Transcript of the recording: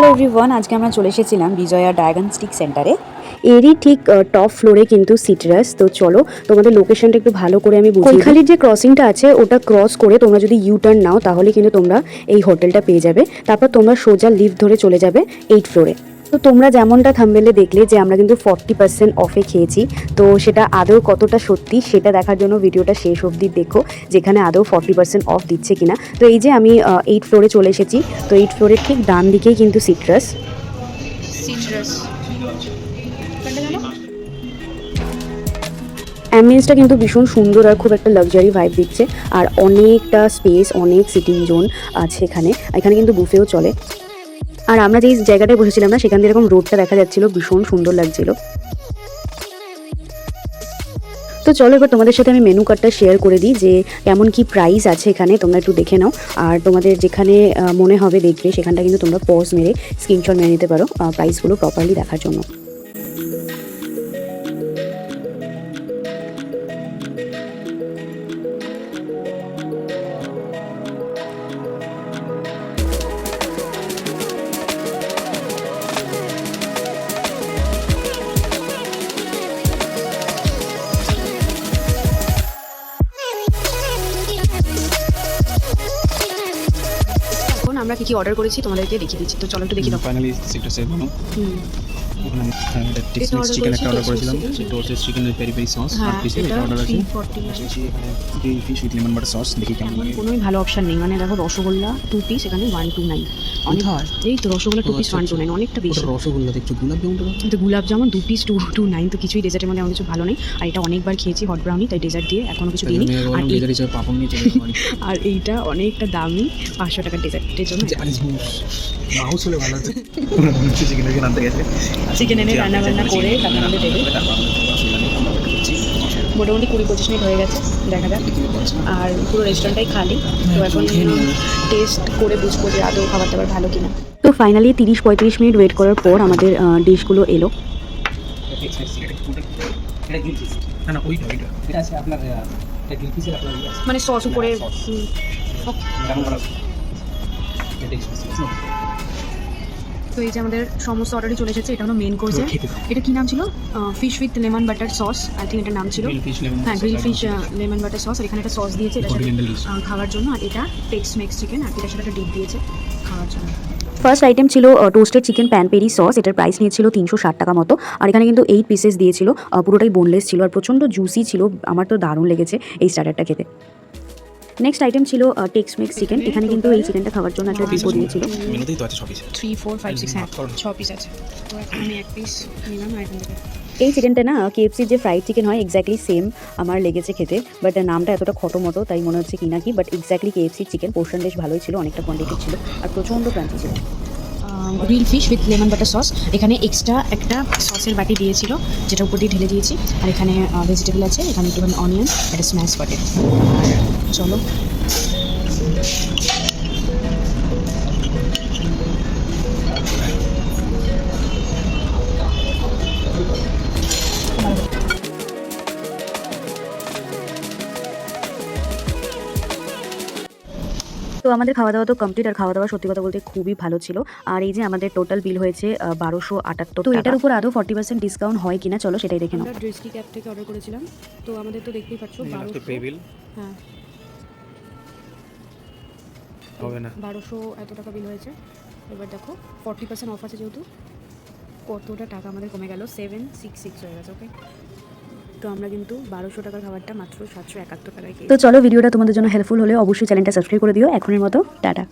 Hello everyone, আজকে আমরা চলে এসেছিলাম বিজয়া ডায়াগনস্টিক সেন্টারে। এরই ঠিক টপ ফ্লোরে কিন্তু সিটরাস। তো চলো তোমাদের লোকেশনটা একটু ভালো করে আমি বুঝিয়ে দিই। কৈখালির যে ক্রসিংটা আছে ওটা ক্রস করে তোমরা যদি ইউ টার্ন নাও তাহলে কিন্তু তোমরা এই হোটেলটা পেয়ে যাবে। তারপর তোমরা সোজা লিফট ধরে চলে যাবে 8 ফ্লোরে। তো তোমরা যেমনটা থাম্বনেলে দেখলে যে আমরা কিন্তু 40% অফে খেয়েছি, তো সেটা আদৌ কতটা সত্যি সেটা দেখার জন্য ভিডিওটা শেষ অবধি দেখো, যেখানে আদৌ 40% অফ দিচ্ছে কিনা। তো এই যে আমি 8 ফ্লোরে চলে এসেছি। তো 8 ফ্লোরের ঠিক ডান দিকেই কিন্তু সিটরাস। অ্যাম্বিয়েন্সটা কিন্তু ভীষণ সুন্দর আর খুব একটা লাক্সারি ভাইব দিচ্ছে, আর অনেকটা স্পেস, অনেক সিটিং জোন আছে এখানে। এখানে কিন্তু বুফেও চলে। আর আমরা যেই জায়গাটায় বসেছিলাম না, সেখান দিয়ে এরকম রোডটা দেখা যাচ্ছিল, ভীষণ সুন্দর লাগছিল। তো চলো এবার তোমাদের সাথে আমি মেনু কার্ডটা শেয়ার করে দিই যে কেমন কি প্রাইস আছে এখানে, তোমরা একটু দেখে নাও। আর তোমাদের যেখানে মনে হবে দেখবে সেখানটা কিন্তু তোমরা পজ মেরে স্ক্রিনশট মেরে নিতে পারো প্রাইসগুলো প্রপারলি দেখার জন্য। আমরা কি অর্ডার করেছি তোমাদেরকে দেখিয়ে দিচ্ছি, তো চলো একটু দেখিয়ে দাও। ফাইনালি সিট্রাসের মেনু। ওখানে এটা টেক্স-মেক্স চিকেন একটা অর্ডার করেছিলাম, সেটা হচ্ছে chicken with peri peri sauce. আর পিসে এটা অর্ডার আছে 340। এখানে grill fish with lemon butter sauce, দেখি কেমন লাগে। কোনোই ভালো অপশন নেই, মানে দেখো রসগোল্লা 2 পিস এখানে 129। অনেক এই তো রসগোল্লা 2 পিস 129, অনেকটা বেশি। রসগোল্লা দেখছো, গোলাপ জামুনটা কিন্তু গোলাপ জামুন 2 পিস 229, তো কিছুই ডেজার্টের মধ্যে আমার কিছু ভালো নেই। আর এটা অনেকবার খেয়েছি হট ব্রাউনি, তাই ডেজার্ট দিয়ে এখনো কিছু দিইনি। আর ডেজার্ট হিসেবে পাপড় নিয়ে চলে যাবো। আর এইটা অনেকটা দামি, 500 টাকার ডেজার্টের জন্য। মাউস হলে ভালো হতো। চিকেন এখানে আনতে গেছে, চিকেন এনে রান্না বান্না করে তারপর আমাদের দেবে। মোটামুটি 20-25 মিনিট হয়ে গেছে, দেখা যাক। আর পুরো রেস্টুরেন্টটাই খালি, তো এখন টেস্ট করে বুঝবো যে আদৌ খাবার দাবার ভালো কিনা। তো ফাইনালি 30-35 মিনিট ওয়েট করার পর আমাদের ডিশগুলো এলো। না ওইটা এটা আছে আপনার, এটা গ্রিল ফিশের আপনার মানে সস উপরে। তো এই যে আমাদের সমস্ত অর্ডারই চলে এসেছে। এটা হলো মেন কোর্সে। এটা কি নাম ছিল? Fish with lemon butter sauce, I think এটার নাম ছিল। হ্যাঁ, grill fish lemon butter sauce. আর এখানে একটা সস দিয়েছে এটা খাওয়ার জন্য। আর এটা টেক্স-মেক্স চিকেন, আর এটার সাথে একটা ডিপ দিয়েছে খাওয়ার জন্য। ফার্স্ট আইটেম ছিল toasted chicken pan peri sauce. এটার প্রাইস নিয়েছিল 360 টাকা মতো। আর এখানে কিন্তু 8 পিসেস দিয়েছিল, পুরোটাই বোনলেস ছিল আর প্রচণ্ড জুসি ছিল। আমার তো দারুণ লেগেছে এই স্টার্টারটা খেতে। নেক্সট আইটেম ছিল টেক্স-মেক্স চিকেন। এখানে কিন্তু এই চিকেনটা খাওয়ার জন্য একটা ডিপো দিয়েছিল। মেনুতেই তো আছে 6 পিস, 3, 4, 5, 6, হ্যাঁ 6 পিস আছে। তো এখন আমি 1 পিস নিলাম। আর এখান থেকে এই চিকেনটা না KFCর যে ফ্রাইড চিকেন হয় এক্স্যাক্টলি সেম আমার লেগেছে খেতে, বাট নামটা এতটা খটোমটো তাই মনে হচ্ছে কিনা কি, বাট এক্স্যাক্টলি KFCর চিকেন। পোর্শন বেশ ভালোই ছিল, অনেকটা কোয়ান্টিটি ছিল আর প্রচণ্ড ক্রাঞ্চি ছিল। Grill fish with lemon butter sauce. এখানে এক্সট্রা একটা সসের বাটি দিয়েছিল, যেটা উপর দিয়ে ঢেলে দিয়েছি। আর এখানে ভেজিটেবল আছে, এখানে একটুখানি অনিয়ন, একটা স্ম্যাশ বাটের। আর চলো তো আমাদের খাওয়া দাওয়া তো কমপ্লিট। আর খাওয়া দাওয়া সত্যি কথা বলতে খুবই ভালো ছিল। আর এই যে আমাদের টোটাল বিল হয়েছে 1278। তো এটার উপর আরও 40% ডিসকাউন্ট হয় কিনা চলো সেটাই দেখে নাও। আমরা ড্রেসকি ক্যাব থেকে অর্ডার করেছিলাম, তো আমাদের তো দেখতেই পাচ্ছ 1200 পে বিল। হ্যাঁ, হবে না 1200 এত টাকা বিল হয়েছে। এবার দেখো 40% অফ আছে যেহেতু, কতটা টাকা আমাদের কমে গেল, 766 হয়ে গেছে। ওকে, তো আমরা কিন্তু 1200 টাকার খাবারটা মাত্র 771 টাকায় খেয়েছি। তো চলো ভিডিওটা তোমাদের জন্য হেল্পফুল হলে অবশ্যই চ্যানেলটা সাবস্ক্রাইব করে দিও। এখনের মতো টাটা।